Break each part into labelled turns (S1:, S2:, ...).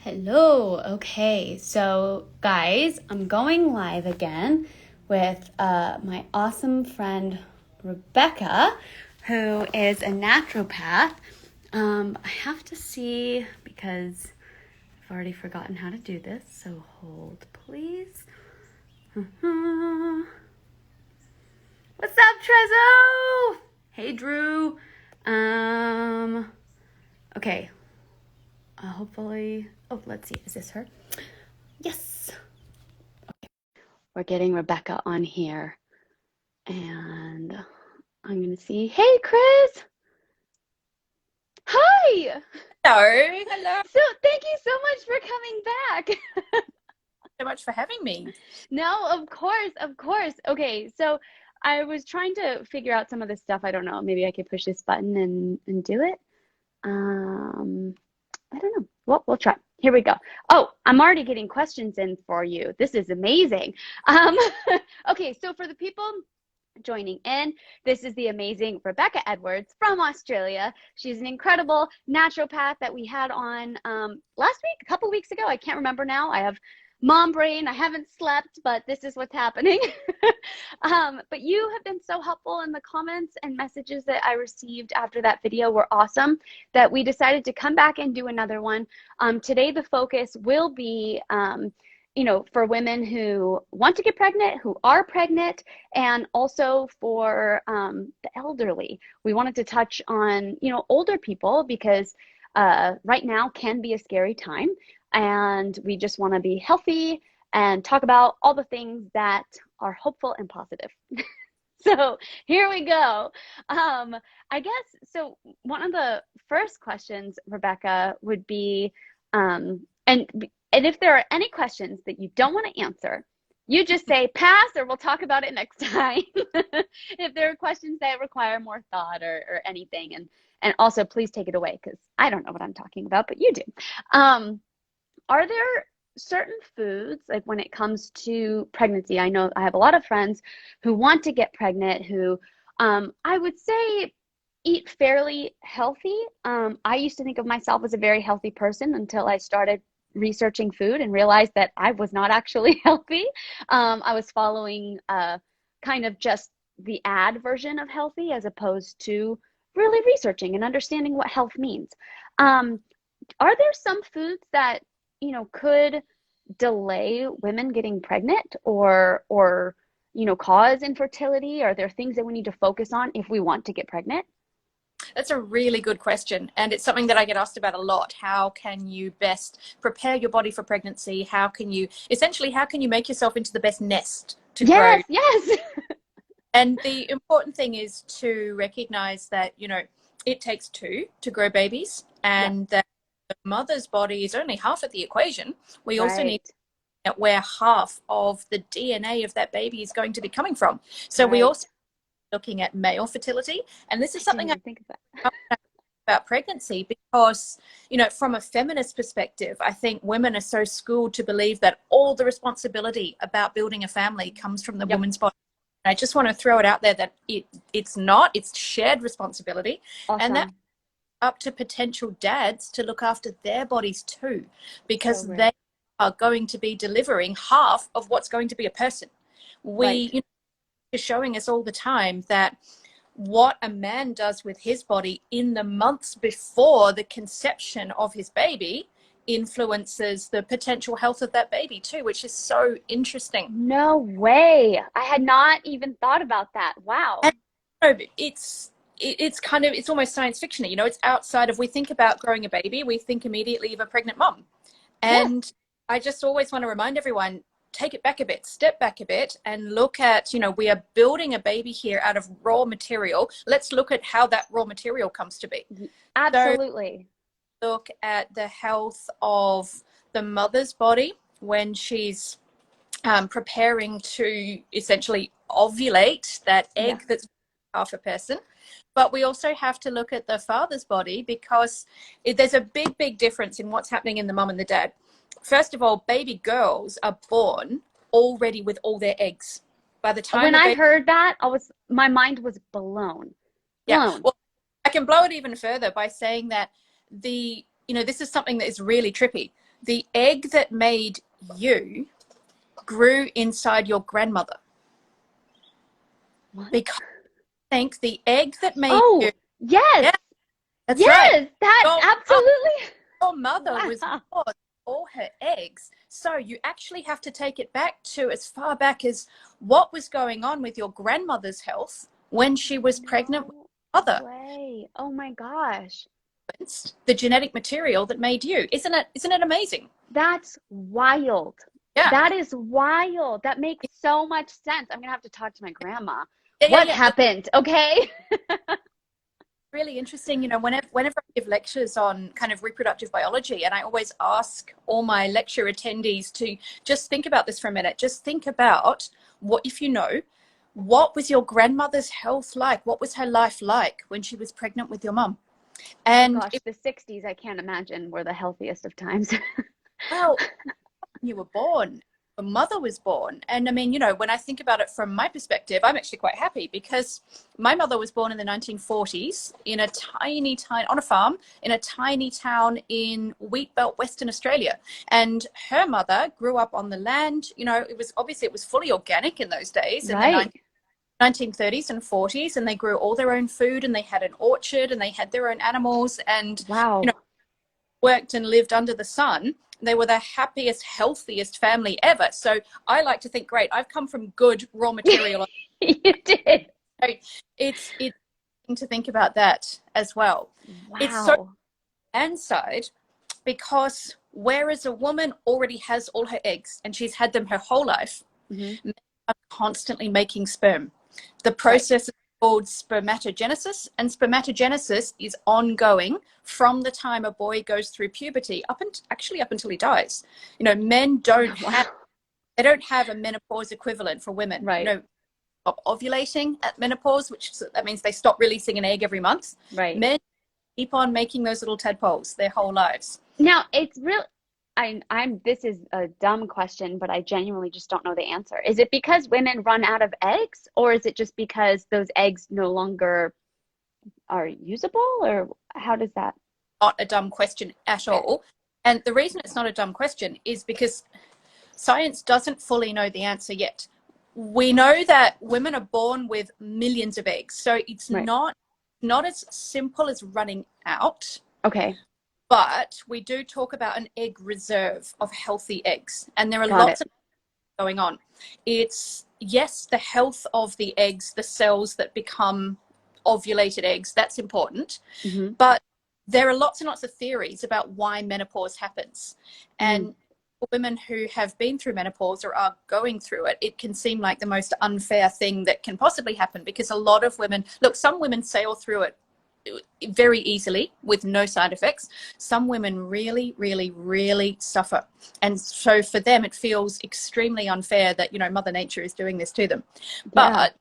S1: Hello. Okay, so guys, I'm going live again with my awesome friend Rebecca, who is a naturopath. I have to see because I've already forgotten how to do this, so hold please. What's up, Trezzo? Hey, Drew. Okay. Hopefully, let's see. Is this her? Yes. We're getting Rebecca on here. And I'm going to see. Hey, Chris. Hi.
S2: Hello.
S1: So thank you so much for coming back.
S2: So much for having me.
S1: No, of course, of course. Okay, so I was trying to figure out some of this stuff. I don't know. Maybe I could push this button and do it. I don't know. Well, we'll try. Here we go. Oh, I'm already getting questions in for you. This is amazing. Um, okay, so for the people joining in, this is the amazing Rebecca Edwards from Australia. She's an incredible naturopath that we had on last week, a couple weeks ago. I can't remember now. I have mom brain. I haven't slept, but this is what's happening. But you have been so helpful, in the comments and messages that I received after that video were awesome, that we decided to come back and do another one. Today, the focus will be for women who want to get pregnant, who are pregnant, and also for the elderly. We wanted to touch on, older people because right now can be a scary time. And we just want to be healthy and talk about all the things that are hopeful and positive. So here we go. I guess, so one of the first questions, Rebecca, would be, and if there are any questions that you don't want to answer, you just say pass, or we'll talk about it next time. If there are questions that require more thought or anything. And also please take it away, because I don't know what I'm talking about, but you do. Are there certain foods, like when it comes to pregnancy? I know I have a lot of friends who want to get pregnant who I would say eat fairly healthy. I used to think of myself as a very healthy person until I started researching food and realized that I was not actually healthy. I was following kind of just the ad version of healthy as opposed to really researching and understanding what health means. Are there some foods that could delay women getting pregnant or cause infertility? Are there things that we need to focus on if we want to get pregnant?
S2: That's a really good question. And it's something that I get asked about a lot. How can you best prepare your body for pregnancy? How can you make yourself into the best nest to grow?
S1: Yes.
S2: And the important thing is to recognize that, it takes two to grow babies, and that the mother's body is only half of the equation. We also need at where half of the DNA of that baby is going to be coming from. So we also looking at male fertility, and this is something I think about pregnancy, because from a feminist perspective, I think women are so schooled to believe that all the responsibility about building a family comes from the woman's body. And I just want to throw it out there that it's not. It's shared responsibility.
S1: Awesome.
S2: And that's up to potential dads to look after their bodies too, because they are going to be delivering half of what's going to be a person. Is showing us all the time that what a man does with his body in the months before the conception of his baby influences the potential health of that baby too, which is so interesting.
S1: No way. I had not even thought about that. Wow.
S2: And it's almost science fiction. It's outside of, we think about growing a baby, we think immediately of a pregnant mom. And I just always want to remind everyone, take it back a bit, step back a bit, and look at, we are building a baby here out of raw material. Let's look at how that raw material comes to be.
S1: Absolutely.
S2: So look at the health of the mother's body when she's preparing to essentially ovulate that egg that's half a person. But we also have to look at the father's body, because there's a big difference in what's happening in the mom and the dad. First of all, baby girls are born already with all their eggs. By the time
S1: when I heard that, my mind was blown.
S2: Yeah. Well, I can blow it even further by saying that this is something that is really trippy. the egg that made you grew inside your grandmother.
S1: What?
S2: Because I think the egg that made you,
S1: Oh, yes.
S2: yeah, that's right.
S1: Yes, that
S2: Your,
S1: absolutely.
S2: your mother was
S1: Wow.
S2: born with all her eggs. So you actually have to take it back to as far back as what was going on with your grandmother's health when she was pregnant with
S1: No
S2: your mother.
S1: way. Oh my gosh.
S2: It's the genetic material that made you. Isn't it amazing?
S1: That's wild.
S2: Yeah.
S1: That is wild. That makes so much sense. I'm gonna have to talk to my grandma.
S2: Yeah, yeah,
S1: What
S2: yeah.
S1: happened? Okay.
S2: Really interesting. Whenever I give lectures on kind of reproductive biology, and I always ask all my lecture attendees to just think about this for a minute. Just think about what, if you know, what was your grandmother's health like? What was her life like when she was pregnant with your mum?
S1: Oh
S2: And
S1: gosh, the 60s, I can't imagine were the healthiest of times.
S2: well, you were born, your mother was born. And I mean, when I think about it from my perspective, I'm actually quite happy because my mother was born in the 1940s in a tiny, on a farm in a tiny town in Wheatbelt, Western Australia. And her mother grew up on the land. It was fully organic in those days in the
S1: Right.
S2: 1930s and 40s, and they grew all their own food, and they had an orchard, and they had their own animals, and
S1: Wow.
S2: worked and lived under the sun. They were the happiest, healthiest family ever. So I like to think, great, I've come from good raw material.
S1: You did.
S2: So it's to think about that as well. It's so
S1: Wow.
S2: and side because whereas a woman already has all her eggs and she's had them her whole life,
S1: Hmm.
S2: men are constantly making sperm. The
S1: Right.
S2: process is called spermatogenesis, and spermatogenesis is ongoing from the time a boy goes through puberty up until he dies. Men don't
S1: Wow.
S2: have a menopause equivalent for women.
S1: Right.
S2: Stop ovulating at menopause, that means they stop releasing an egg every month.
S1: Right.
S2: Men keep on making those little tadpoles their whole lives.
S1: Now, it's real. I'm this is a dumb question, but I genuinely just don't know the answer. Is it because women run out of eggs, or is it just because those eggs no longer are usable, or how does that?
S2: Not a dumb question at
S1: Okay.
S2: all. And the reason it's not a dumb question is because science doesn't fully know the answer yet. We know that women are born with millions of eggs, so it's
S1: Right.
S2: not as simple as running out.
S1: Okay.
S2: But we do talk about an egg reserve of healthy eggs, and there are
S1: Got
S2: lots
S1: it.
S2: of going on. It's, yes, the health of the eggs, the cells that become ovulated eggs, that's important.
S1: Hmm.
S2: But there are lots and lots of theories about why menopause happens.
S1: Mm.
S2: And for women who have been through menopause or are going through it, it can seem like the most unfair thing that can possibly happen, because a lot of women, look, some women sail through it very easily with no side effects. Some women really, really, really suffer. And so for them, it feels extremely unfair that, Mother Nature is doing this to them.
S1: Yeah.
S2: But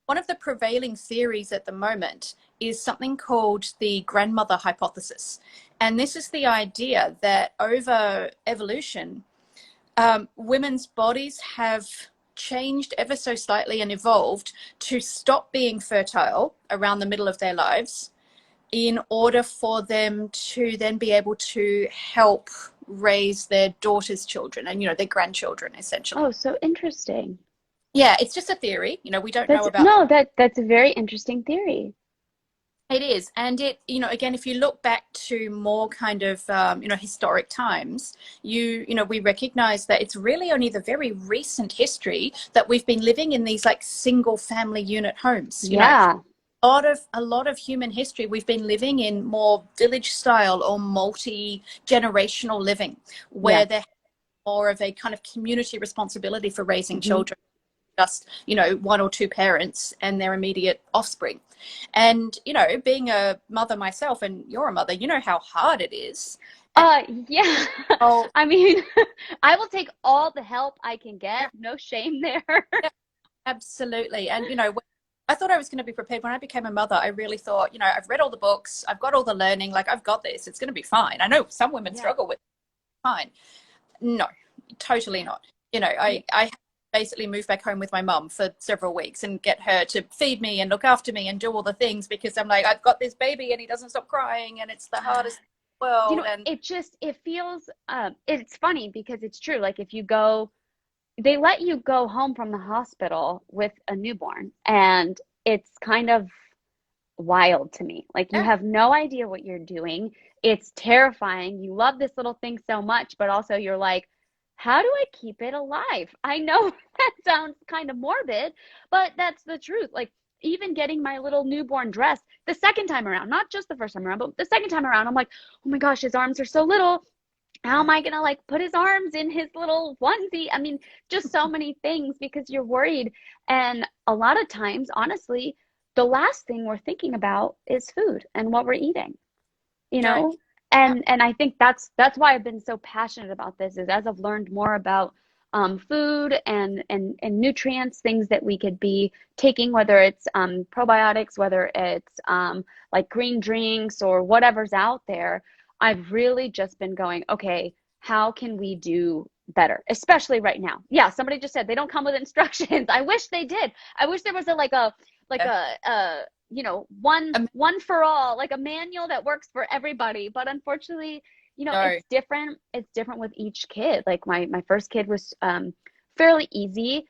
S2: one of the prevailing theories at the moment is something called the grandmother hypothesis. And this is the idea that over evolution, women's bodies have changed ever so slightly and evolved to stop being fertile around the middle of their lives in order for them to then be able to help raise their daughters' children and, their grandchildren, essentially.
S1: Oh, so interesting.
S2: Yeah, it's just a theory. We don't know
S1: That's
S2: about.
S1: no, that's a very interesting theory.
S2: It is. And again, if you look back to more kind of, historic times, we recognize that it's really only the very recent history that we've been living in these like single family unit homes.
S1: Yeah.
S2: A lot of human history, we've been living in more village style or multi-generational living,
S1: Yeah.
S2: where there's more of a kind of community responsibility for raising
S1: Hmm.
S2: children, just one or two parents and their immediate offspring. And being a mother myself, and you're a mother, you know how hard it is. And
S1: Yeah.
S2: oh,
S1: I mean, I will take all the help I can get. No shame there.
S2: yeah, absolutely. And I thought I was going to be prepared. When I became a mother, I really thought, I've read all the books, I've got all the learning, like I've got this, it's going to be fine. I know some women
S1: Yeah.
S2: struggle with it. Fine. No, totally not.
S1: Yeah.
S2: I basically moved back home with my mum for several weeks and get her to feed me and look after me and do all the things, because I'm like, I've got this baby and he doesn't stop crying and it's the hardest. well. And
S1: it feels, it's funny because it's true. Like if you go, they let you go home from the hospital with a newborn, and it's kind of wild to me. Like you
S2: yeah,
S1: have no idea what you're doing. It's terrifying. You love this little thing so much, but also you're like, how do I keep it alive? I know that sounds kind of morbid, but that's the truth. Like even getting my little newborn dressed the second time around, not just the first time around, but the second time around, I'm like, oh my gosh, his arms are so little. How am
S2: yeah,
S1: I gonna like put his arms in his little onesie? I mean, just so many things because you're worried. And a lot of times, honestly, the last thing we're thinking about is food and what we're eating, you
S2: right.
S1: know?
S2: Yeah.
S1: And I think that's why I've been so passionate about this is as I've learned more about food and nutrients, things that we could be taking, whether it's probiotics, whether it's like green drinks or whatever's out there. I've really just been going, okay, how can we do better, especially right now? Yeah, somebody just said they don't come with instructions. I wish they did. I wish there was like
S2: Yeah.
S1: a one
S2: Um,
S1: one for all, like a manual that works for everybody. But unfortunately,
S2: no.
S1: it's different. It's different with each kid. Like my first kid was fairly easy.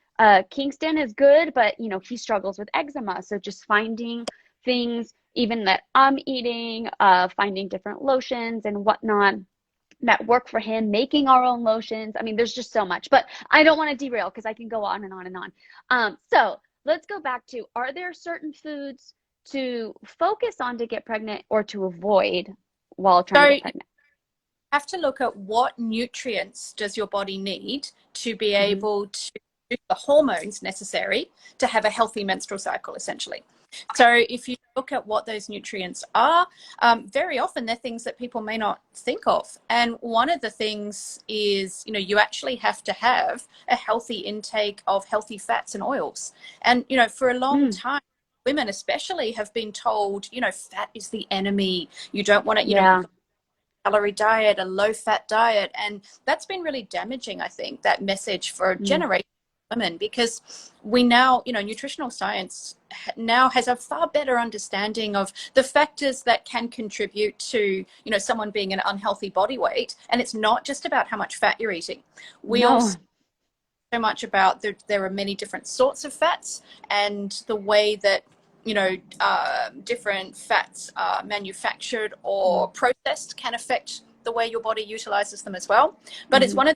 S1: Kingston is good, but he struggles with eczema. So just finding things even that I'm eating, finding different lotions and whatnot that work for him, making our own lotions. I mean, there's just so much, but I don't want to derail because I can go on and on and on. So let's go back to, are there certain foods to focus on to get pregnant or to avoid while trying to
S2: So
S1: get
S2: you
S1: pregnant?
S2: have to look at what nutrients does your body need to be
S1: Hmm.
S2: able to produce the hormones necessary to have a healthy menstrual cycle, essentially. So if you look at what those nutrients are, very often they're things that people may not think of. And one of the things is, you actually have to have a healthy intake of healthy fats and oils. And, for a long
S1: Mm,
S2: time, women especially have been told, fat is the enemy. You don't want it,
S1: yeah.
S2: calorie diet, a low fat diet. And that's been really damaging, I think, that message for
S1: Mm,
S2: generations of women, because we now, nutritional science now has a far better understanding of the factors that can contribute to, someone being an unhealthy body weight. And it's not just about how much fat you're eating. We
S1: no.
S2: also so much about there are many different sorts of fats, and the way that different fats are manufactured or
S1: Mm,
S2: processed can affect the way your body utilizes them as well. But it's
S1: hmm.
S2: one of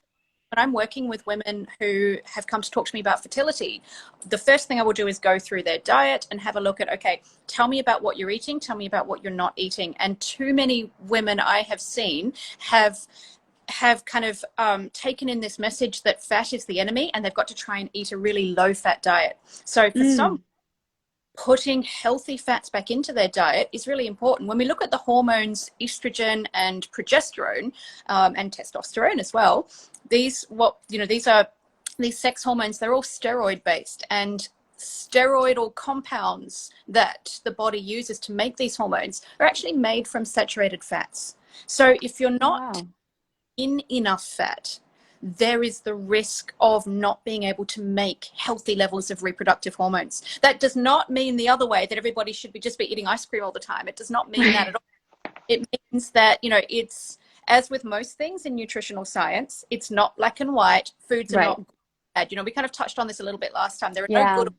S2: when I'm working with women who have come to talk to me about fertility, the first thing I will do is go through their diet and have a look at, okay, tell me about what you're eating, tell me about what you're not eating. And too many women I have seen have kind of taken in this message that fat is the enemy, and they've got to try and eat a really low fat diet. So for some,
S1: Mm,
S2: putting healthy fats back into their diet is really important. When we look at the hormones estrogen and progesterone, and testosterone as well, these sex hormones, they're all steroid based, and steroidal compounds that the body uses to make these hormones are actually made from saturated fats. So if you're
S1: oh,
S2: not
S1: wow.
S2: in enough fat, there is the risk of not being able to make healthy levels of reproductive hormones. That does not mean the other way, that everybody should just be eating ice cream all the time. It does not mean that at all. It means that, it's, as with most things in nutritional science, it's not black and white. Foods are
S1: Right.
S2: not bad. We kind of touched on this a little bit last time. There are no
S1: Yeah.
S2: good,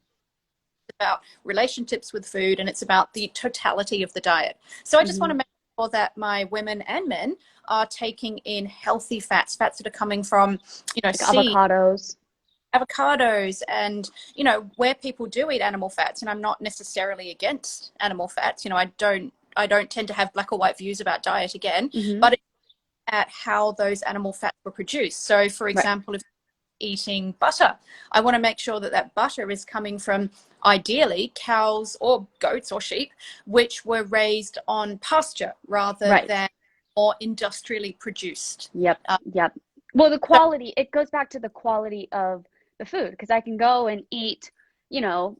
S2: about relationships with food, and it's about the totality of the diet. So I just want
S1: Hmm.
S2: to make sure that my women and men are taking in healthy fats that are coming from,
S1: Like
S2: seeds,
S1: avocados.
S2: avocados, and, where people do eat animal fats. And I'm not necessarily against animal fats. I don't tend to have black or white views about diet again,
S1: Hmm.
S2: but it's at how those animal fats were produced. So for
S1: Right.
S2: example, if eating butter, I want to make sure that that butter is coming from ideally cows or goats or sheep, which were raised on pasture rather
S1: Right.
S2: than more industrially produced.
S1: Yep.
S2: Uh,
S1: Yep. Well, the
S2: so,
S1: quality, it goes back to the quality of the food because I can go and eat, you know,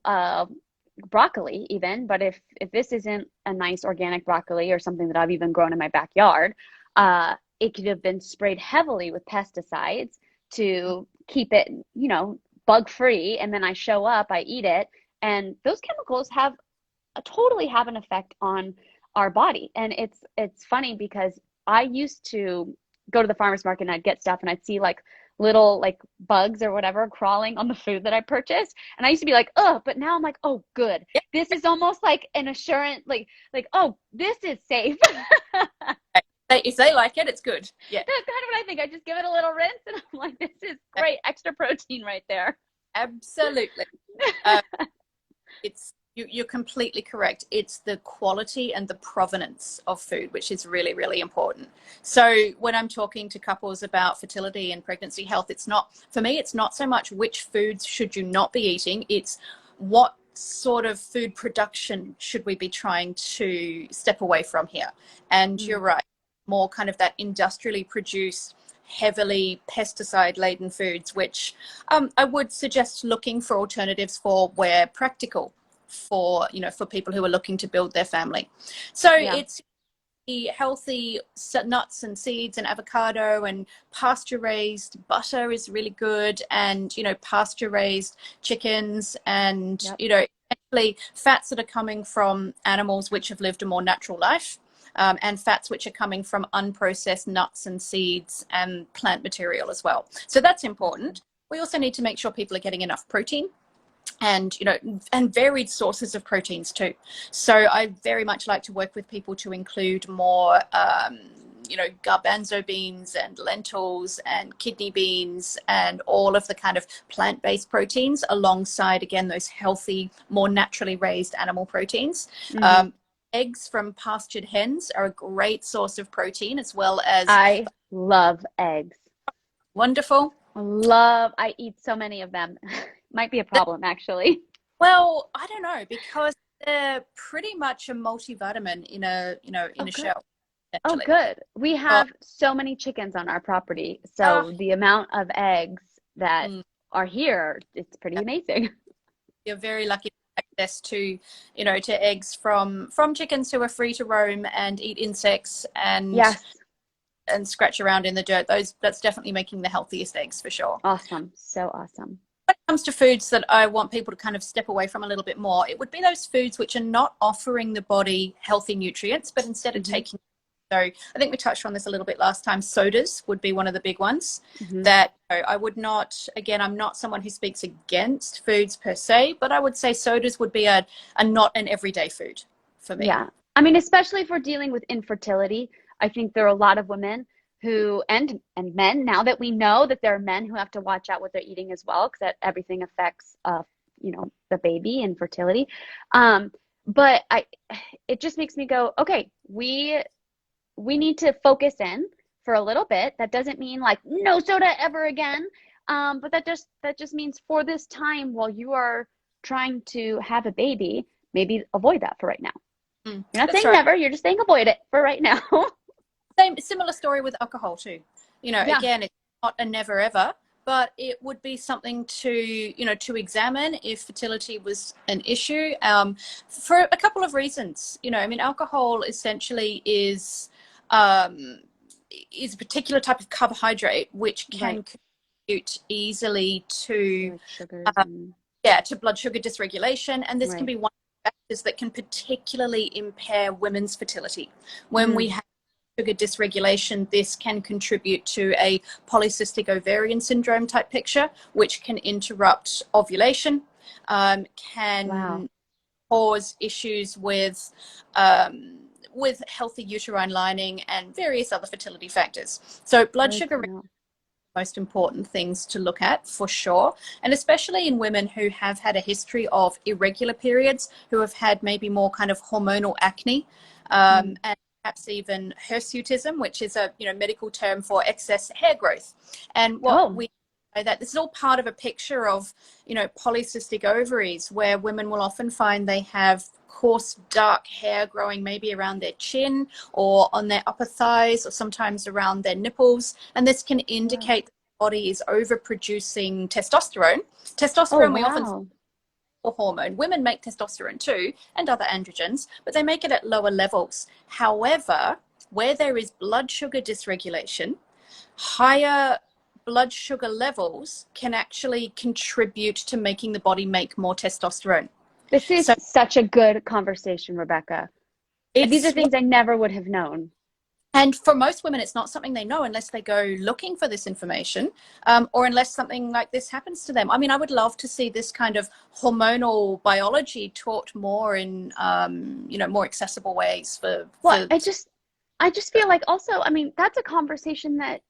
S1: broccoli even, but if this isn't a nice organic broccoli or something that I've even grown in my backyard, it could have been sprayed heavily with pesticides to keep it, bug free, and then I show up, I eat it, and those chemicals totally have an effect on our body. And it's funny because I used to go to the farmer's market and I'd get stuff and I'd see like little like bugs or whatever crawling on the food that I purchased. And I used to be like, oh, but now I'm like, oh, good.
S2: Yeah.
S1: This is almost like an assurance, like, oh, this is safe.
S2: If they like it, it's good. Yeah.
S1: That's kind of what I think. I just give it a little rinse and I'm like, this is great. Extra protein right there.
S2: Absolutely. You're completely correct. It's the quality and the provenance of food, which is really, really important. So when I'm talking to couples about fertility and pregnancy health, it's not, for me, it's not so much which foods should you not be eating. It's what sort of food production should we be trying to step away from here. And you're right, more kind of that industrially produced, heavily pesticide laden foods, which I would suggest looking for alternatives for where practical, for for people who are looking to build their family. So it's the healthy nuts and seeds and avocado, and pasture raised butter is really good, and pasture raised chickens, and actually fats that are coming from animals which have lived a more natural life, and fats which are coming from unprocessed nuts and seeds and plant material as well. So that's important. We also need to make sure people are getting enough protein, and and varied sources of proteins too. So I very much like to work with people to include more garbanzo beans and lentils and kidney beans and all of the kind of plant-based proteins, alongside again those healthy, more naturally raised animal proteins. Eggs from pastured hens are a great source of protein, as well as
S1: I love eggs.
S2: Wonderful.
S1: I eat so many of them. Might be a problem, actually.
S2: Well, I don't know, because they're pretty much a multivitamin in a shell.
S1: Oh, good. We have so many chickens on our property, so the amount of eggs that are here, it's pretty amazing.
S2: You're very lucky to have access to, to eggs from chickens who are free to roam and eat insects and scratch around in the dirt. That's definitely making the healthiest eggs for sure.
S1: Awesome. So awesome.
S2: When it comes to foods that I want people to kind of step away from a little bit more, it would be those foods which are not offering the body healthy nutrients, but instead of taking. So I think we touched on this a little bit last time. Sodas would be one of the big ones that I would not, again, I'm not someone who speaks against foods per se, but I would say sodas would be a not an everyday food for me.
S1: Yeah. I mean, especially if we're dealing with infertility, I think there are a lot of women who, and men, now that we know that there are men who have to watch out what they're eating as well, because that everything affects, the baby and fertility. But it just makes me go, okay, we need to focus in for a little bit. That doesn't mean like no soda ever again. But that just means for this time while you are trying to have a baby, maybe avoid that for right now. You're not saying never, you're just saying avoid it for right now.
S2: Similar story with alcohol too. Again, it's not a never ever, but it would be something to examine if fertility was an issue, for a couple of reasons. Alcohol essentially is a particular type of carbohydrate which can contribute easily to to blood sugar dysregulation, and this can be one of the factors that can particularly impair women's fertility. When we have sugar dysregulation, this can contribute to a polycystic ovarian syndrome type picture, which can interrupt ovulation, can cause issues with healthy uterine lining and various other fertility factors. So blood sugar is one of the most important things to look at for sure, and especially in women who have had a history of irregular periods, who have had maybe more kind of hormonal acne, and perhaps even hirsutism, which is a medical term for excess hair growth. And what we know that this is all part of a picture of polycystic ovaries, where women will often find they have coarse dark hair growing maybe around their chin or on their upper thighs, or sometimes around their nipples, and this can indicate that the body is overproducing testosterone. We often hormone. Women make testosterone too, and other androgens, but they make it at lower levels. However, where there is blood sugar dysregulation, higher blood sugar levels can actually contribute to making the body make more testosterone.
S1: This is such a good conversation, Rebecca. These are things I never would have known.
S2: And for most women, it's not something they know unless they go looking for this information, or unless something like this happens to them. I mean, I would love to see this kind of hormonal biology taught more in, more accessible ways
S1: Well, I just feel like also, I mean, that's a conversation that,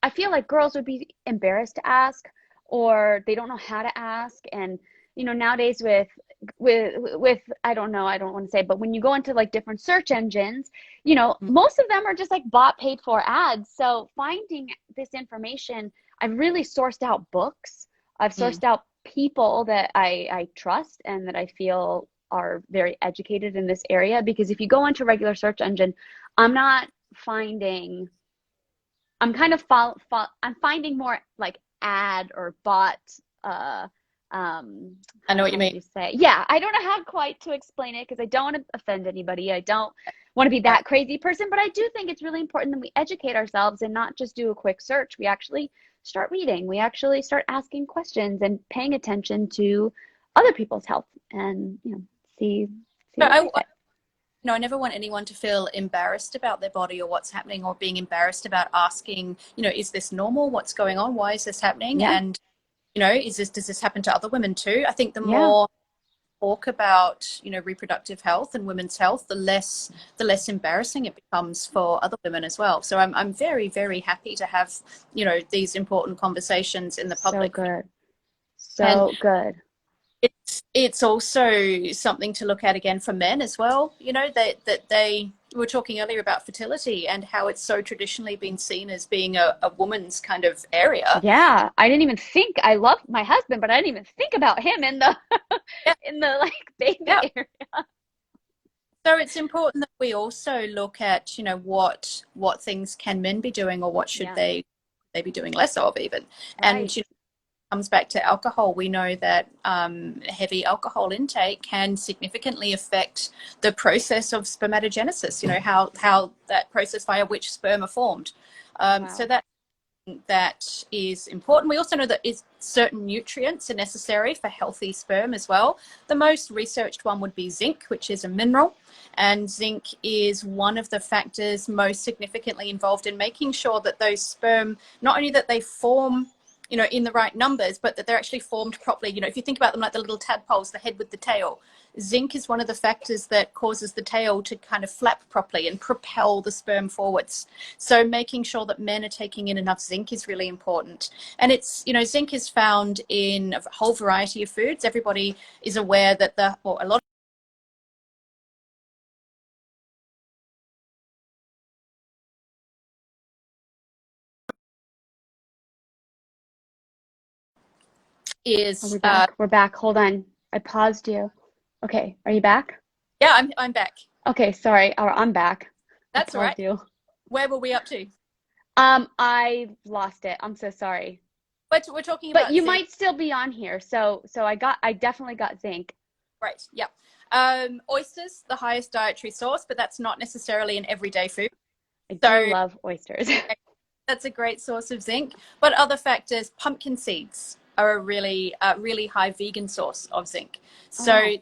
S1: I feel like girls would be embarrassed to ask, or they don't know how to ask. And, nowadays with I don't know, I don't want to say, but when you go into like different search engines, most of them are just like bought paid for ads. So finding this information, I've really sourced out books. I've
S2: Mm.
S1: sourced out people that I trust and that I feel are very educated in this area. Because if you go into a regular search engine, I'm not finding, I'm kind of I'm finding more like ad or bot, uh
S2: I know what you
S1: how would
S2: mean.
S1: you say? Yeah, I don't know how quite to explain it because I don't want to offend anybody. I don't want to be
S2: Right.
S1: that crazy person, but I do think it's really important that we educate ourselves and not just do a quick search. We actually start reading. We actually start asking questions and paying attention to other people's health and, see
S2: So
S1: what they say.
S2: I never want anyone to feel embarrassed about their body or what's happening, or being embarrassed about asking, is this normal? What's going on? Why is this happening?
S1: Yeah.
S2: And, does this happen to other women too? I think the
S1: Yeah.
S2: more talk about, reproductive health and women's health, the less embarrassing it becomes for other women as well. So I'm very, very happy to have, these important conversations in the
S1: So
S2: public.
S1: good.
S2: And
S1: So good.
S2: it's also something to look at again for men as well. That they we were talking earlier about fertility and how it's so traditionally been seen as being a woman's kind of area.
S1: Yeah, I didn't even think, I love my husband, but I didn't even think about him in the
S2: Yeah,
S1: in the like baby
S2: yeah.
S1: area.
S2: So it's important that we also look at, what things can men be doing, or what should
S1: Yeah,
S2: they be doing less of even. And
S1: right.
S2: comes back to alcohol. We know that heavy alcohol intake can significantly affect the process of spermatogenesis. How that process via which sperm are formed. So
S1: Wow.
S2: that is important. We also know that certain nutrients are necessary for healthy sperm as well. The most researched one would be zinc, which is a mineral. And zinc is one of the factors most significantly involved in making sure that those sperm, not only that they form, in the right numbers, but that they're actually formed properly. If you think about them like the little tadpoles, the head with the tail, zinc is one of the factors that causes the tail to kind of flap properly and propel the sperm forwards. So making sure that men are taking in enough zinc is really important. And zinc is found in a whole variety of foods. Everybody is aware that a lot
S1: Are
S2: is,
S1: we back? We're back. Hold on. I paused you. Okay, are you back?
S2: yeah, I'm back.
S1: Okay, sorry. I'm back. I
S2: That's all right.
S1: paused you.
S2: Where were we up to?
S1: I lost it. I'm so sorry.
S2: We're talking
S1: But
S2: about
S1: you
S2: zinc.
S1: might still be on here. So I definitely got zinc.
S2: Right. Yeah. Oysters, the highest dietary source, but that's not necessarily an everyday food.
S1: I do
S2: So
S1: love oysters.
S2: that's a great source of zinc. But other factors, pumpkin seeds are a really high vegan source of zinc.
S1: Oh,
S2: So
S1: wow.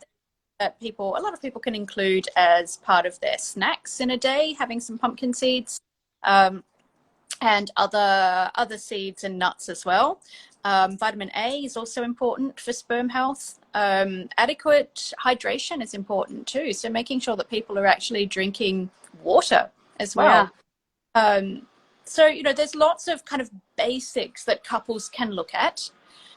S2: that a lot of people can include as part of their snacks in a day, having some pumpkin seeds, and other seeds and nuts as well. Vitamin A is also important for sperm health. Adequate hydration is important too. So making sure that people are actually drinking water as
S1: Yeah.
S2: well. Um, so, there's lots of kind of basics that couples can look at.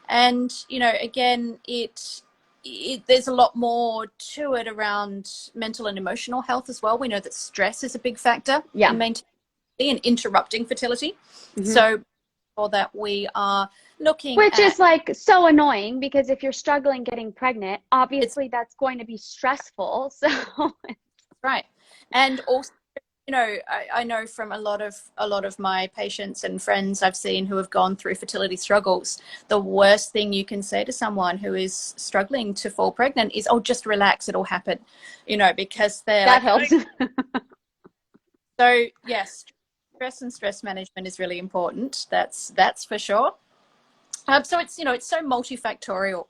S2: And, again, there's a lot more to it around mental and emotional health as well. We know that stress is a big factor
S1: Yeah.
S2: in maintaining and interrupting fertility.
S1: Hmm.
S2: So, for that, we are looking
S1: Which
S2: at
S1: is like so annoying because if you're struggling getting pregnant,
S2: it's
S1: obviously that's going to be stressful. So,
S2: right. And also, I know from a lot of my patients and friends I've seen who have gone through fertility struggles, the worst thing you can say to someone who is struggling to fall pregnant is, "Oh, just relax, it'll happen," because they're
S1: that
S2: like,
S1: helps.
S2: so yes, stress and stress management is really important. That's for sure. So it's, it's so multifactorial,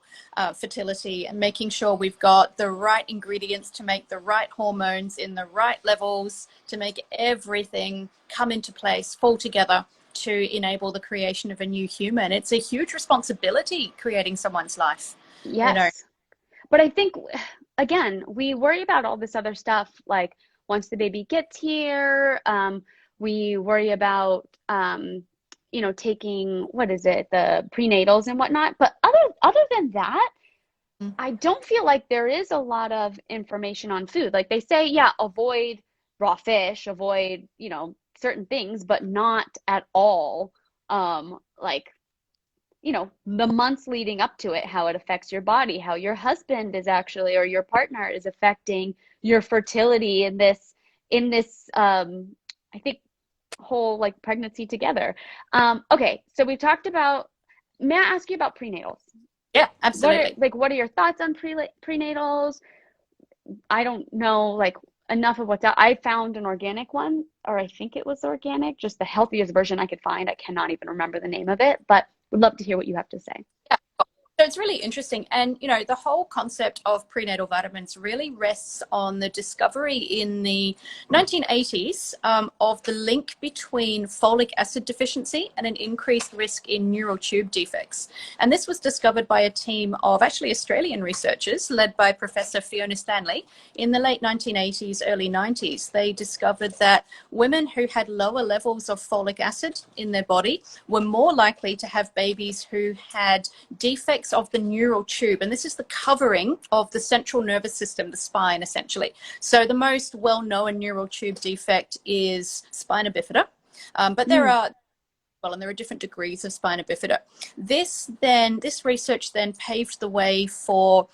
S2: fertility, and making sure we've got the right ingredients to make the right hormones in the right levels to make everything come into place, fall together to enable the creation of a new human. It's a huge responsibility creating someone's life, you know.
S1: Yes. But I think, again, we worry about all this other stuff, like once the baby gets here, we worry about, taking, what is it, the prenatals and whatnot. But other than that, I don't feel like there is a lot of information on food. Like they say, yeah, avoid raw fish, avoid, certain things, but not at all, like the months leading up to it, how it affects your body, how your husband is actually, or your partner is affecting your fertility in this I think whole like pregnancy together. Okay, so we've talked about, may I ask you about prenatals?
S2: Yeah,
S1: What are
S2: absolutely.
S1: what are your thoughts on prenatals? I don't know like enough of what's out. I found an organic one, or I think it was organic, just the healthiest version I could find. I cannot even remember the name of it, but would love to hear what you have to say.
S2: Yeah. So it's really interesting. And, the whole concept of prenatal vitamins really rests on the discovery in the 1980s of the link between folic acid deficiency and an increased risk in neural tube defects. And this was discovered by a team of actually Australian researchers led by Professor Fiona Stanley in the late 1980s, early 90s. They discovered that women who had lower levels of folic acid in their body were more likely to have babies who had defects of the neural tube, and this is the covering of the central nervous system, the spine, essentially. So the most well-known neural tube defect is spina bifida, but there
S1: Mm,
S2: are and there are different degrees of spina bifida. This research then paved the way for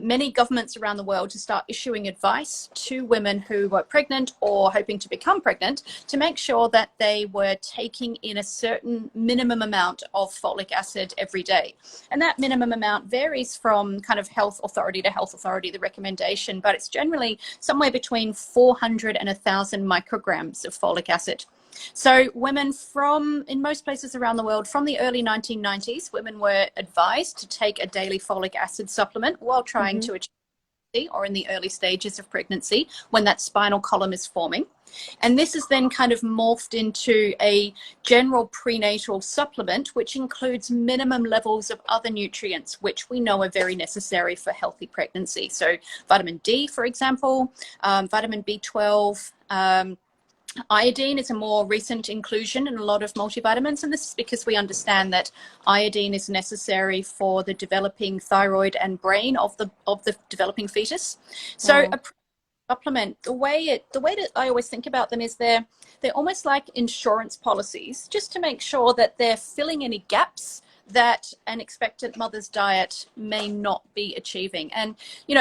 S2: many governments around the world to start issuing advice to women who were pregnant or hoping to become pregnant to make sure that they were taking in a certain minimum amount of folic acid every day. And that minimum amount varies from kind of health authority to health authority, the recommendation, but it's generally somewhere between 400 and 1,000 micrograms of folic acid. So women in most places around the world, from the early 1990s, women were advised to take a daily folic acid supplement while trying
S1: hmm
S2: to achieve or in the early stages of pregnancy when that spinal column is forming. And this is then kind of morphed into a general prenatal supplement, which includes minimum levels of other nutrients, which we know are very necessary for healthy pregnancy. So vitamin D, for example, vitamin B12, iodine is a more recent inclusion in a lot of multivitamins, and this is because we understand that iodine is necessary for the developing thyroid and brain of the developing fetus. So
S1: Wow.
S2: a supplement, the way that I always think about them is they're almost like insurance policies, just to make sure that they're filling any gaps that an expectant mother's diet may not be achieving. And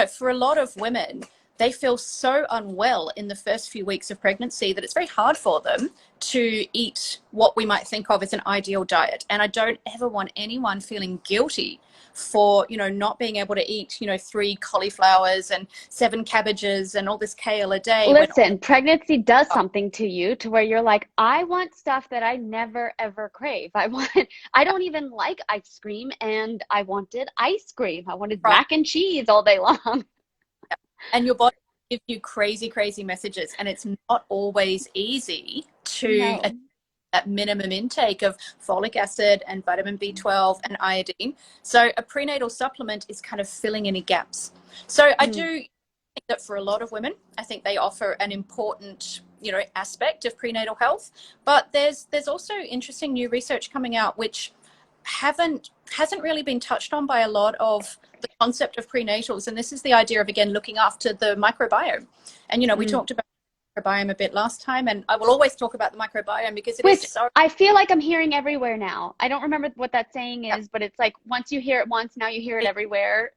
S2: for a lot of women, they feel so unwell in the first few weeks of pregnancy that it's very hard for them to eat what we might think of as an ideal diet. And I don't ever want anyone feeling guilty for, not being able to eat, 3 cauliflowers and 7 cabbages and all this kale a day when
S1: Listen, pregnancy does something to you to where you're like, I want stuff that I never ever crave. I don't even like ice cream, and I wanted ice cream. I wanted mac and cheese all day long.
S2: and your body gives you crazy, crazy messages, and it's not always easy to
S1: No.
S2: that minimum intake of folic acid and vitamin B12 and iodine. So a prenatal supplement is kind of filling any gaps. So I do
S1: Mm,
S2: think that for a lot of women, I think they offer an important, aspect of prenatal health. But there's also interesting new research coming out which hasn't really been touched on by a lot of the concept of prenatals. And this is the idea of, again, looking after the microbiome. And we
S1: mm.
S2: talked about microbiome a bit last time, and I will always talk about the microbiome because it is
S1: Which
S2: so.
S1: I feel like I'm hearing everywhere now. I don't remember what that saying
S2: Yeah.
S1: is, but it's like once you hear it once, now you hear it everywhere.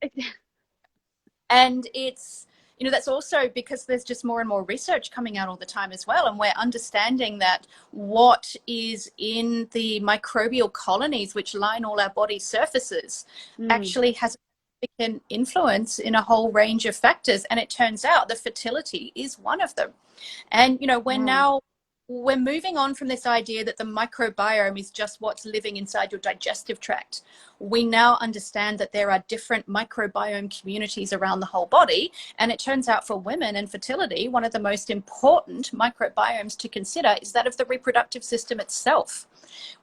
S2: And it's, that's also because there's just more and more research coming out all the time as well. And we're understanding that what is in the microbial colonies which line all our body surfaces
S1: Mm,
S2: actually has a significant influence in a whole range of factors. And it turns out the fertility is one of them. And, we're
S1: wow.
S2: now we're moving on from this idea that the microbiome is just what's living inside your digestive tract. We now understand that there are different microbiome communities around the whole body. And it turns out for women and fertility, one of the most important microbiomes to consider is that of the reproductive system itself.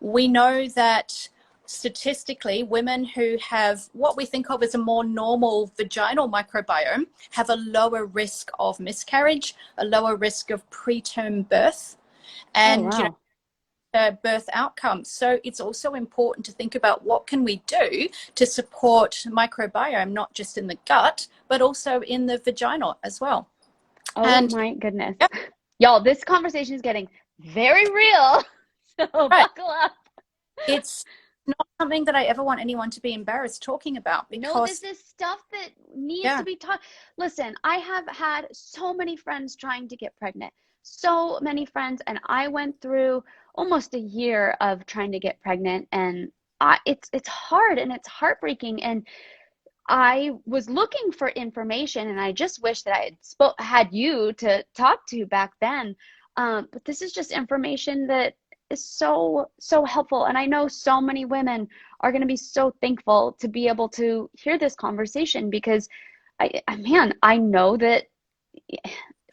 S2: We know that statistically, women who have what we think of as a more normal vaginal microbiome have a lower risk of miscarriage, a lower risk of preterm birth,
S1: Oh,
S2: and
S1: wow.
S2: birth outcomes. So it's also important to think about what can we do to support microbiome, not just in the gut, but also in the vaginal as well.
S1: Oh
S2: And
S1: my goodness.
S2: yeah,
S1: Y'all, this conversation is getting very real. So
S2: right,
S1: buckle up.
S2: it's not something that I ever want anyone to be embarrassed talking about,
S1: No, this
S2: because
S1: is stuff that needs to
S2: yeah,
S1: be taught. Listen, I have had so many friends trying to get pregnant. So many friends, and I went through almost a year of trying to get pregnant, and it's hard and it's heartbreaking. And I was looking for information, and I just wish that I had you to talk to back then. But this is just information that is so helpful, and I know so many women are going to be so thankful to be able to hear this conversation because man, I know that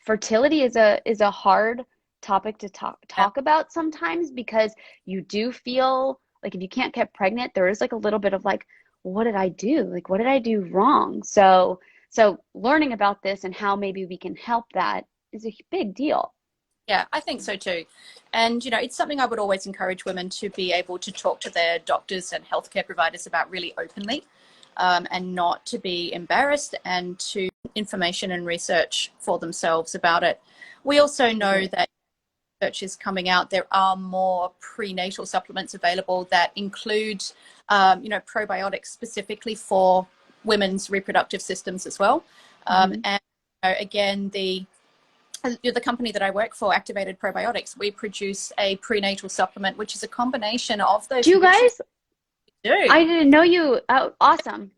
S1: fertility is a hard topic to
S2: yeah,
S1: talk about sometimes because you do feel like if you can't get pregnant, there is like a little bit of like, what did I do? Like, what did I do wrong? So learning about this and how maybe we can help that is a big deal.
S2: yeah, I think so too. And it's something I would always encourage women to be able to talk to their doctors and healthcare providers about really openly, and not to be embarrassed, and to information and research for themselves about it. We also know
S1: Right.
S2: that research is coming out. There are more prenatal supplements available that include, probiotics specifically for women's reproductive systems as well.
S1: Hmm.
S2: And again, the company that I work for, Activated Probiotics, we produce a prenatal supplement, which is a combination of
S1: Do
S2: those
S1: you
S2: nutrients
S1: guys?
S2: we do.
S1: I didn't know you. Oh, awesome.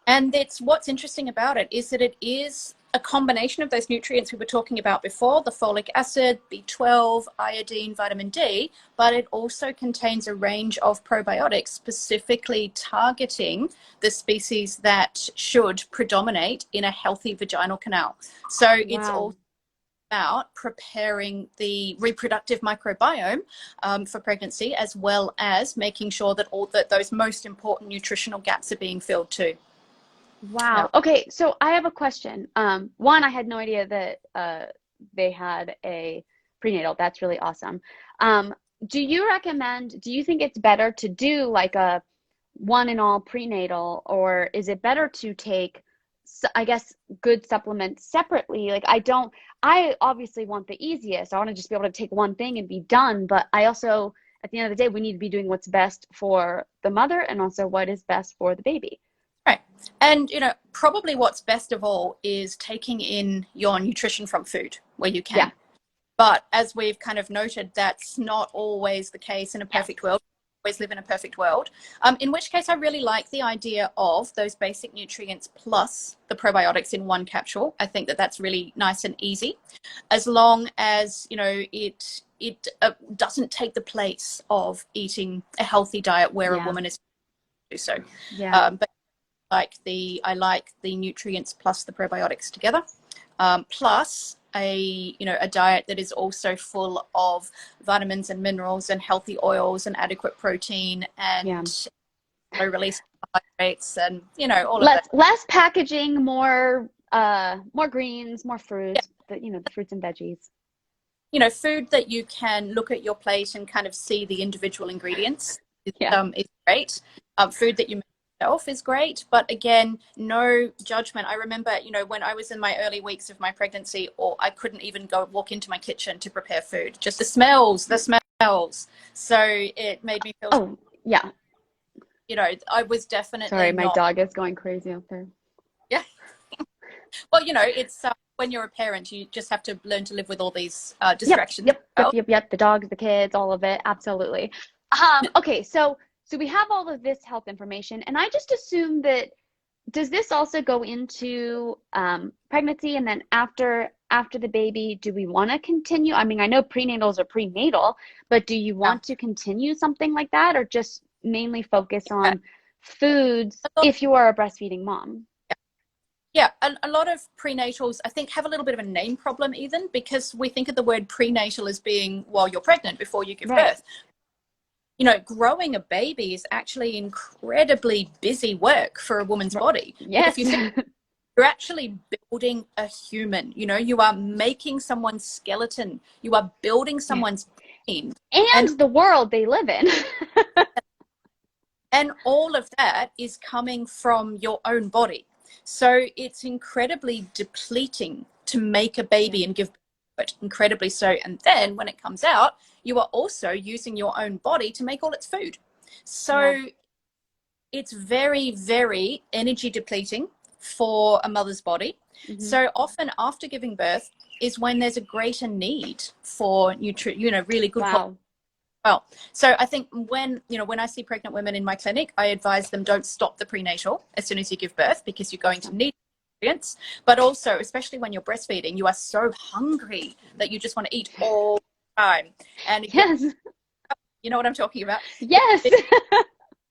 S2: And that's what's interesting about it, is that it is a combination of those nutrients we were talking about before, the folic acid, B12, iodine, vitamin D, but it also contains a range of probiotics specifically targeting the species that should predominate in a healthy vaginal canal. So it's
S1: Wow.
S2: all about preparing the reproductive microbiome, for pregnancy, as well as making sure that those most important nutritional gaps are being filled too. Yeah.
S1: Wow. Okay, so I have a question. One, I had no idea that they had a prenatal. That's really awesome. Um, do you think it's better to do like a one and all prenatal, or is it better to take, I guess, good supplements separately? Like I obviously want the easiest. I want to just be able to take one thing and be done, but I also, at the end of the day, we need to be doing what's best for the mother and also what is best for the baby.
S2: Right. And, probably what's best of all is taking in your nutrition from food where you
S1: Yeah.
S2: can. But as we've kind of noted, that's not always the case in a perfect world. We always live in a perfect world. In which case, I really like the idea of those basic nutrients plus the probiotics in one capsule. I think that that's really nice and easy, as long as, it doesn't take the place of eating a healthy diet where a
S1: Yeah.
S2: woman is to do so.
S1: Yeah.
S2: But I like the nutrients plus the probiotics together, plus a diet that is also full of vitamins and minerals and healthy oils and adequate protein
S1: Yeah.
S2: and low release carbohydrates and all of that.
S1: Less packaging, more greens, more
S2: Yeah,
S1: fruits, the fruits and veggies.
S2: food that you can look at your plate and kind of see the individual ingredients
S1: Yeah.
S2: is great. Food that you make yourself is great, but again, no judgment. I remember, when I was in my early weeks of my pregnancy, or I couldn't even go walk into my kitchen to prepare food. Just the smells. So it made me feel,
S1: Oh, yeah.
S2: I was
S1: Sorry,
S2: definitely
S1: my
S2: not.
S1: dog is going crazy out there.
S2: Yeah. Well, it's when you're a parent, you just have to learn to live with all these
S1: Yep,
S2: distractions.
S1: yep, yep, yep, yep. The dogs, the kids, all of it. Absolutely. Okay, so we have all of this health information, and I just assume that does this also go into pregnancy and then after the baby? Do we want to continue? I mean, I know prenatals are prenatal, but do you
S2: Yeah.
S1: want to continue something like that, or just mainly focus
S2: Yeah.
S1: on foods
S2: A lot,
S1: if you are a breastfeeding mom?
S2: yeah, a lot of prenatals, I think, have a little bit of a name problem even because we think of the word prenatal as being while you're pregnant before you give
S1: Right.
S2: birth. Growing a baby is actually incredibly busy work for a woman's body. But if
S1: Yes.
S2: you think you're actually building a human, you are making someone's skeleton, you are building
S1: Yeah.
S2: someone's brain, and
S1: And the world they live in.
S2: and all of that is coming from your own body. So it's incredibly depleting to make a
S1: Yeah.
S2: baby and give birth to it, incredibly so. And then when it comes out, you are also using your own body to make all its food.
S1: Yeah.
S2: So it's very, very energy depleting for a mother's body.
S1: Hmm.
S2: So often after giving birth is when there's a greater need for really good quality.
S1: Wow.
S2: Well, so I think when I see pregnant women in my clinic, I advise them don't stop the prenatal as soon as you give birth because you're going to
S1: Awesome.
S2: need nutrients. But also, especially when you're breastfeeding, you are so hungry that you just want to eat all the time. And
S1: Yes.
S2: you know what I'm talking about.
S1: Yes.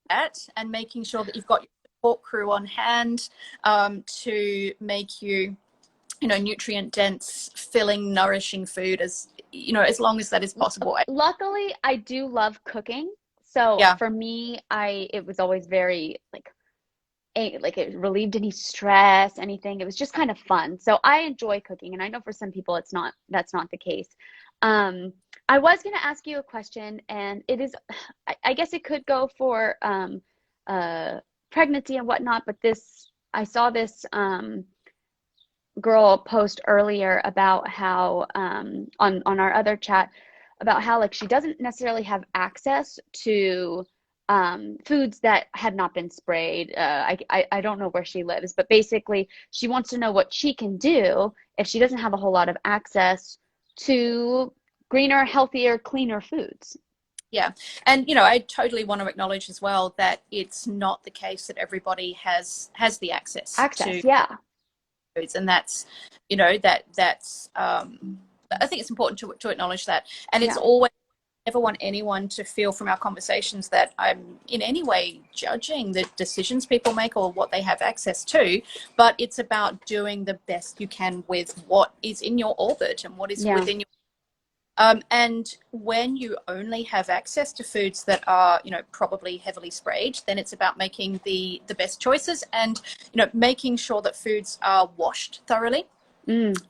S2: That and making sure that you've got your support crew on hand to make you nutrient dense, filling, nourishing food as long as that is possible.
S1: Luckily, I do love cooking. So
S2: Yeah.
S1: for me, it was always very like it relieved any stress, anything. It was just kind of fun. So I enjoy cooking, and I know for some people that's not the case. Um, I was going to ask you a question, and it is, I guess it could go for uh, pregnancy and whatnot, but I saw this girl post earlier about how on our other chat about how like she doesn't necessarily have access to foods that have not been sprayed. I don't know where she lives, but basically she wants to know what she can do if she doesn't have a whole lot of access to greener, healthier, cleaner foods.
S2: Yeah. And I totally want to acknowledge as well that it's not the case that everybody has the access to
S1: Access, yeah.
S2: foods. And that's I think it's important to acknowledge that. And it's
S1: Yeah.
S2: always never want anyone to feel from our conversations that I'm in any way judging the decisions people make or what they have access to, but it's about doing the best you can with what is in your orbit and what is
S1: Yeah.
S2: within your and when you only have access to foods that are, probably heavily sprayed, then it's about making the best choices and, making sure that foods are washed thoroughly.
S1: Mm.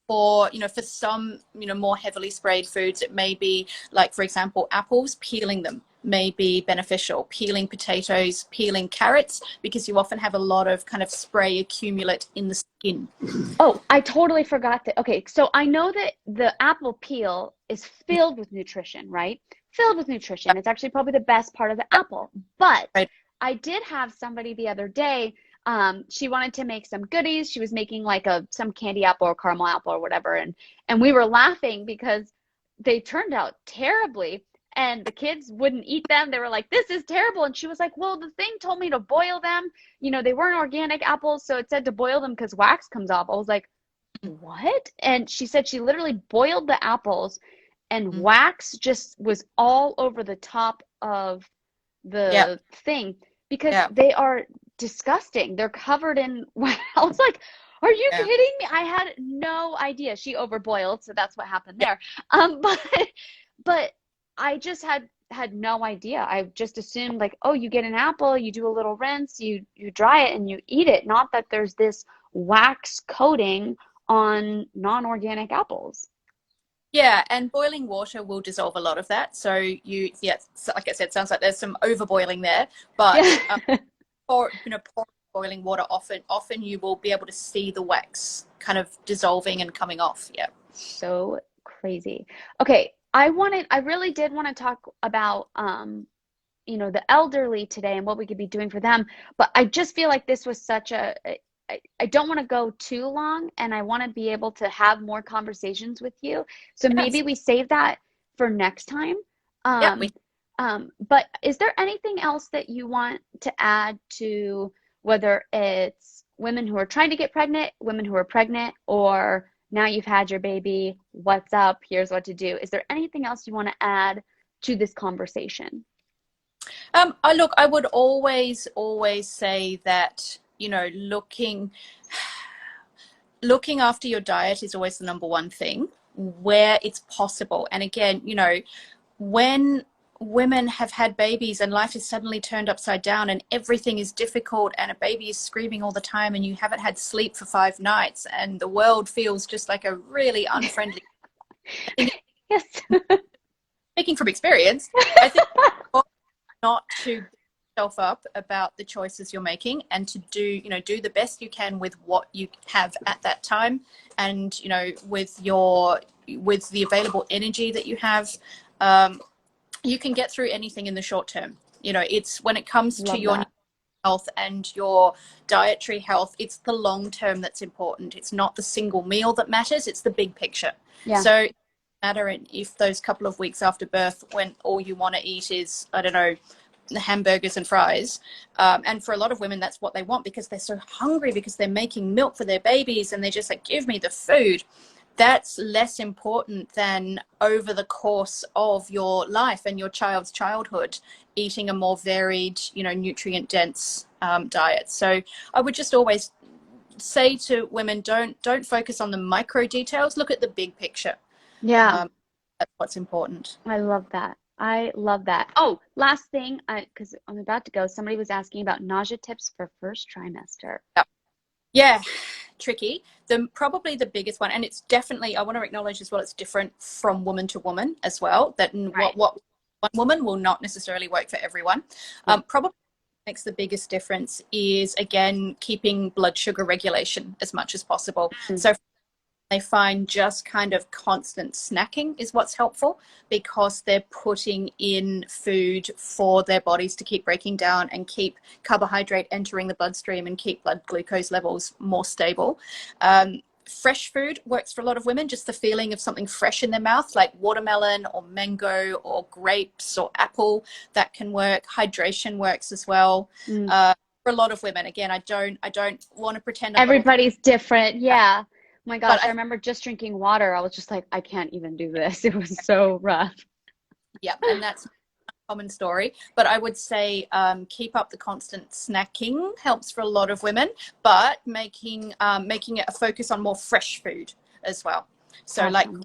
S2: For some, more heavily sprayed foods, it may be like, for example, apples, peeling them may be beneficial. Peeling potatoes, peeling carrots, because you often have a lot of kind of spray accumulate in the skin.
S1: Oh, I totally forgot that. Okay, so I know that the apple peel is filled with nutrition, right? Filled with nutrition. It's actually probably the best part of the apple. But
S2: Right.
S1: I did have somebody the other day, she wanted to make some goodies. She was making like some candy apple or caramel apple or whatever, and we were laughing because they turned out terribly. And the kids wouldn't eat them. They were like, "This is terrible." And she was like, "Well, the thing told me to boil them. They weren't organic apples, so it said to boil them because wax comes off." I was like, "What?" And she said she literally boiled the apples and
S2: Mm.
S1: wax just was all over the top of
S2: Yeah.
S1: the thing because
S2: Yeah.
S1: they are disgusting. They're covered in wax. I was like, "Are you
S2: Yeah.
S1: kidding me?" I had no idea. She overboiled, so that's what happened
S2: Yeah.
S1: there. But I just had no idea. I just assumed like, oh, you get an apple, you do a little rinse, you dry it and you eat it. Not that there's this wax coating on non-organic apples.
S2: Yeah, and boiling water will dissolve a lot of that. So like I said, sounds like there's some overboiling there. But
S1: Yeah.
S2: pouring boiling water often you will be able to see the wax kind of dissolving and coming off. Yeah.
S1: So crazy. Okay, I really did want to talk about the elderly today and what we could be doing for them, but I just feel like this was such I don't want to go too long and I want to be able to have more conversations with you. So maybe
S2: Yes.
S1: we save that for next time.
S2: Yeah.
S1: Um, but is there anything else that you want to add to whether it's women who are trying to get pregnant, women who are pregnant, or Now you've had your baby. What's up? Here's what to do. Is there anything else you want to add to this conversation?
S2: Look, I would always say that, looking after your diet is always the number one thing where it's possible. And again, when women have had babies and life is suddenly turned upside down and everything is difficult and a baby is screaming all the time and you haven't had sleep for 5 nights and the world feels just like a really unfriendly, I think,
S1: Yes.
S2: speaking from experience, I think not to beat yourself up about the choices you're making, and to do the best you can with what you have at that time, and with the available energy that you have. You can get through anything in the short term. It's when it comes to
S1: Love
S2: your
S1: that.
S2: health and your dietary health, it's the long term that's important. It's not the single meal that matters, it's the big picture.
S1: Yeah.
S2: So it doesn't matter if those couple of weeks after birth, when all you want to eat is, I don't know, the hamburgers and fries, and for a lot of women that's what they want because they're so hungry, because they're making milk for their babies and they're just like, give me the food. That's less important than over the course of your life and your child's childhood eating a more varied, nutrient dense diet. So I would just always say to women, don't focus on the micro details, look at the big picture.
S1: Yeah.
S2: That's what's important.
S1: I love that. I love that. Oh, last thing, because I'm about to go, somebody was asking about nausea tips for first trimester.
S2: Yeah, tricky. Probably the biggest one, and it's definitely, I want to acknowledge as well, it's different from woman to woman as well. That
S1: Right.
S2: what one woman will not necessarily work for everyone. Probably makes the biggest difference is, again, keeping blood sugar regulation as much as possible. So they find just kind of constant snacking is what's helpful, because they're putting in food for their bodies to keep breaking down and keep carbohydrate entering the bloodstream and keep blood glucose levels more stable. Fresh food works for a lot of women, just the feeling of something fresh in their mouth, like watermelon or mango or grapes or apple, that can work. Hydration works as well. For a lot of women, again, I don't want to pretend I've got all.
S1: Everybody's different. Yeah. Oh my gosh,
S2: But
S1: I remember just drinking water. I was just like, I can't even do this. It was so rough.
S2: yeah, and that's a common story. But I would say keep up the constant snacking helps for a lot of women, but making it a focus on more fresh food as well. So
S1: Awesome.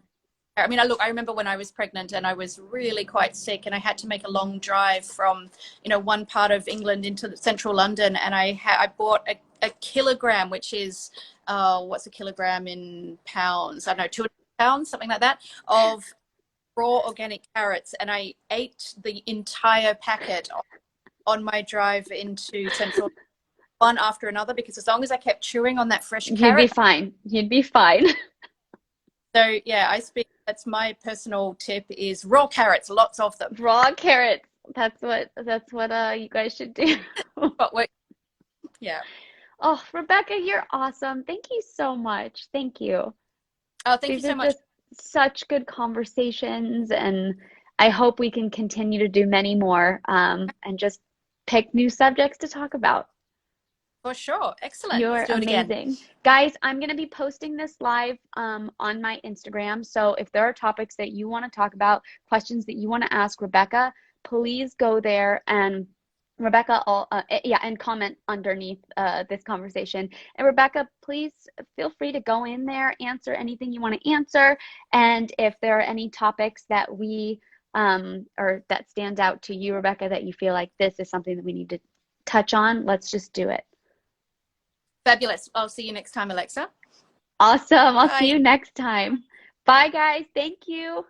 S2: I remember when I was pregnant and I was really quite sick and I had to make a long drive from, one part of England into central London, and I bought a kilogram, which is, what's a kilogram in pounds? I don't know, 200 pounds, something like that, of raw organic carrots, and I ate the entire packet on my drive into central, one after another, because as long as I kept chewing on that fresh
S1: You'd be
S2: carrot.
S1: fine. You'd be fine.
S2: So yeah, that's my personal tip, is raw carrots, lots of them.
S1: Raw carrots. That's what you guys should do.
S2: But yeah.
S1: Oh, Rebecca, you're awesome. Thank you so much. Thank you.
S2: Oh, thank you
S1: These are
S2: so much.
S1: just such good conversations, and I hope we can continue to do many more, and just pick new subjects to talk about.
S2: For sure. Excellent.
S1: You're
S2: Let's do it again.
S1: amazing. Guys, I'm going to be posting this live on my Instagram. So if there are topics that you want to talk about, questions that you want to ask Rebecca, please go there, and Rebecca, and comment underneath this conversation. And Rebecca, please feel free to go in there, answer anything you want to answer. And if there are any topics that or that stand out to you, Rebecca, that you feel like this is something that we need to touch on, let's just do it.
S2: Fabulous. I'll see you next time, Alexa.
S1: Awesome. I'll see
S2: Bye.
S1: you next time. Bye, guys. Thank you.